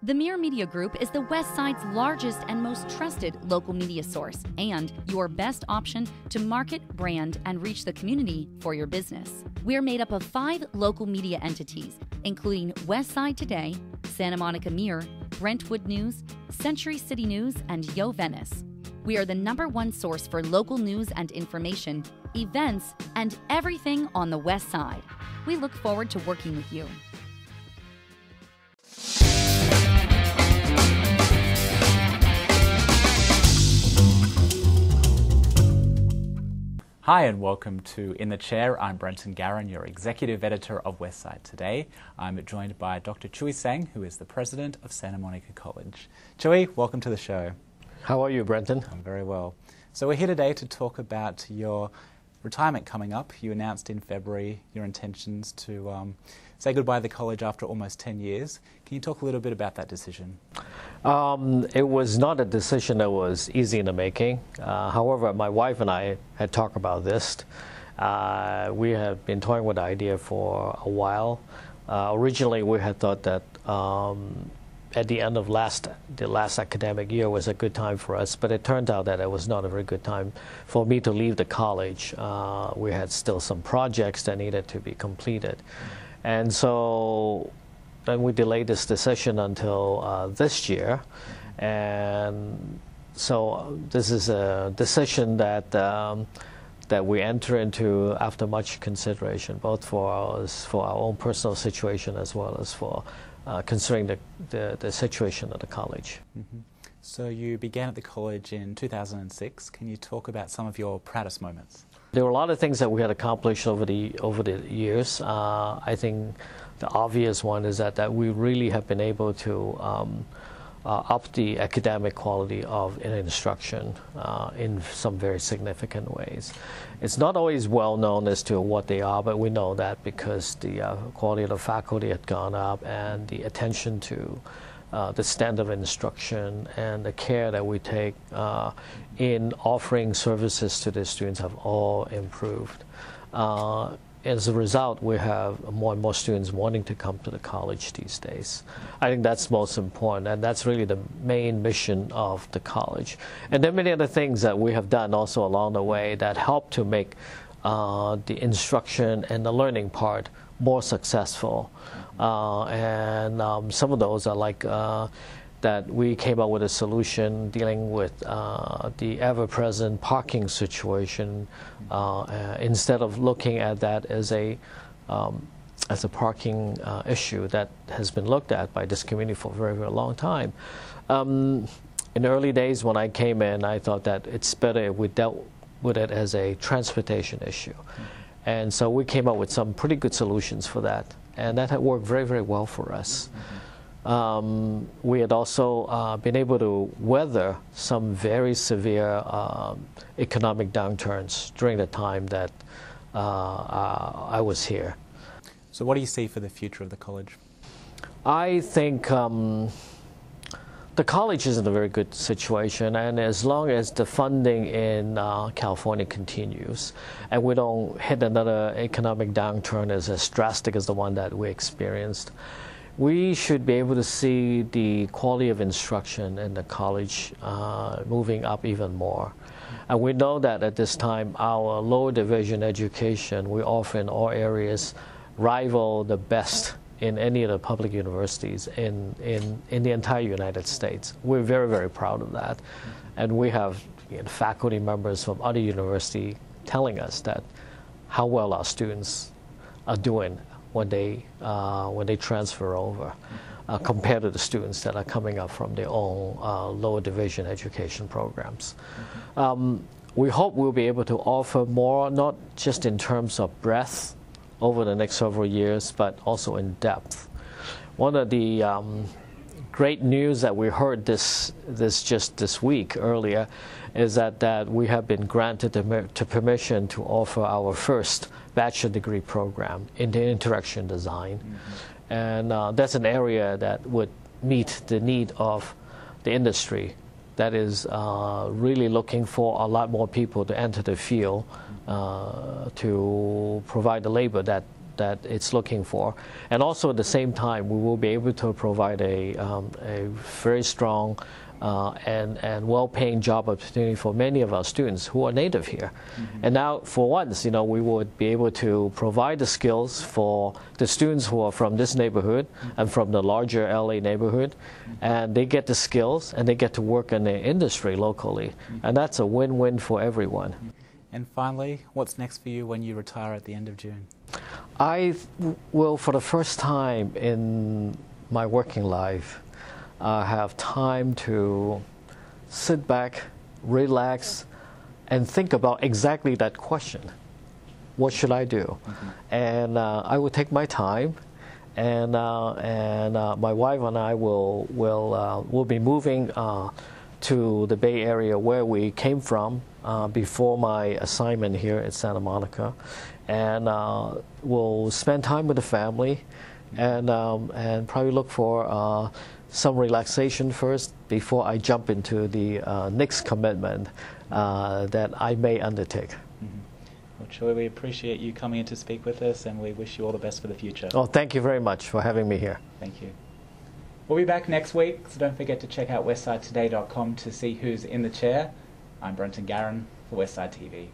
The Mirror Media Group is the Westside's largest and most trusted local media source and your best option to market, brand, and reach the community for your business. We're made up of 5 local media entities, including Westside Today, Santa Monica Mirror, Brentwood News, Century City News, and Yo Venice. We are the #1 source for local news and information, events, and everything on the West Side. We look forward to working with you. Hi and welcome to In the Chair. I'm Brenton Garen, your Executive Editor of Westside Today. I'm joined by Dr. Chui Tsang, who is the President of Santa Monica College. Chui, welcome to the show. How are you, Brenton? I'm very well. So we're here today to talk about your retirement coming up. You announced in February your intentions to say goodbye to the college after almost 10 years. Can you talk a little bit about that decision? It was not a decision that was easy in the making. However, my wife and I had talked about this. We have been toying with the idea for a while. Originally, we had thought that at the end of the last academic year was a good time for us, but it turned out that it was not a very good time for me to leave the college. We had still some projects that needed to be completed. And so then we delayed this decision until this year. And so this is a decision that that we enter into after much consideration, both for our own personal situation as well as for considering the situation at the college. Mm-hmm. So you began at the college in 2006. Can you talk about some of your proudest moments? There were a lot of things that we had accomplished over the years. I think the obvious one is that we really have been able to up the academic quality of instruction in some very significant ways. It's not always well known as to what they are, but we know that because the quality of the faculty had gone up and the attention to the standard of instruction and the care that we take in offering services to the students have all improved. As a result, we have more and more students wanting to come to the college these days. I think that's most important, and that's really the main mission of the college. And there are many other things that we have done also along the way that help to make the instruction and the learning part more successful. And some of those are like that we came up with a solution dealing with the ever-present parking situation instead of looking at that as a parking issue that has been looked at by this community for a very, very long time. In the early days when I came in, I thought that it's better if we dealt with it as a transportation issue. And so we came up with some pretty good solutions for that. And that had worked very, very well for us. We had also been able to weather some very severe economic downturns during the time that I was here. So what do you see for the future of the college? I think the college is in a very good situation, and as long as the funding in California continues and we don't hit another economic downturn as drastic as the one that we experienced, we should be able to see the quality of instruction in the college moving up even more. And we know that at this time, our lower division education we offer in all areas rival the best in any of the public universities in the entire United States. We're very, very proud of that. And we have faculty members from other universities telling us that how well our students are doing when they transfer over compared to the students that are coming up from their own lower division education programs. We hope we'll be able to offer more, not just in terms of breadth over the next several years, but also in depth. One of the great news that we heard just this week earlier is that we have been granted to permission to offer our first bachelor degree program in interaction design. Mm-hmm. And that's an area that would meet the need of the industry that is really looking for a lot more people to enter the field to provide the labor that that it's looking for. And also at the same time, we will be able to provide a very strong and well-paying job opportunity for many of our students who are native here. And now, for once, we would be able to provide the skills for the students who are from this neighborhood and from the larger LA neighborhood, and they get the skills and they get to work in the industry locally, and that's a win-win for everyone. And finally, what's next for you when you retire at the end of June? I will, for the first time in my working life, have time to sit back, relax, and think about exactly that question. What should I do? And I will take my time, and my wife and I will be moving to the Bay Area where we came from before my assignment here at Santa Monica, and we'll spend time with the family, and probably look for some relaxation first before I jump into the next commitment that I may undertake. Well, Chui, we appreciate you coming in to speak with us, and we wish you all the best for the future. Oh, thank you very much for having me here. Thank you. We'll be back next week, so don't forget to check out westsidetoday.com to see who's in the chair. I'm Brenton Garen for Westside TV.